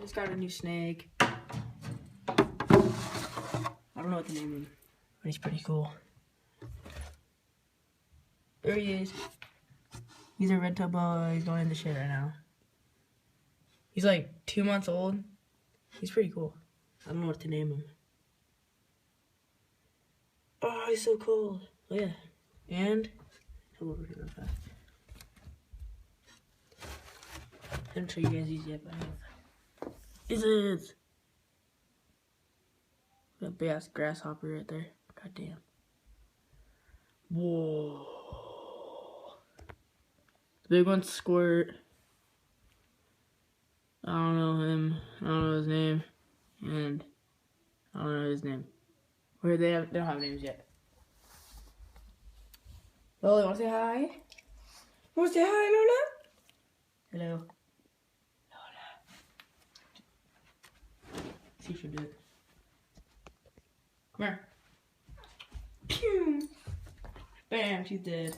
Just got a new snake. I don't know what to name him, but he's pretty cool. There he is. He's a red tub boy. He's going in the shit right now. He's like 2 months old. He's pretty cool. I don't know what to name him. Oh, he's so cool. Oh, yeah. And come over here real fast. I haven't shown you guys these yet, but I have. This is that big ass grasshopper right there. God damn. Whoa. The big one, Squirt. I don't know him. I don't know his name. And I don't know his name. Where they don't have names yet. Lola, wanna say hi? Wanna say hi, Lola? Hello. Lola. See if she'll do it. Come here. Pew! Bam, she's dead.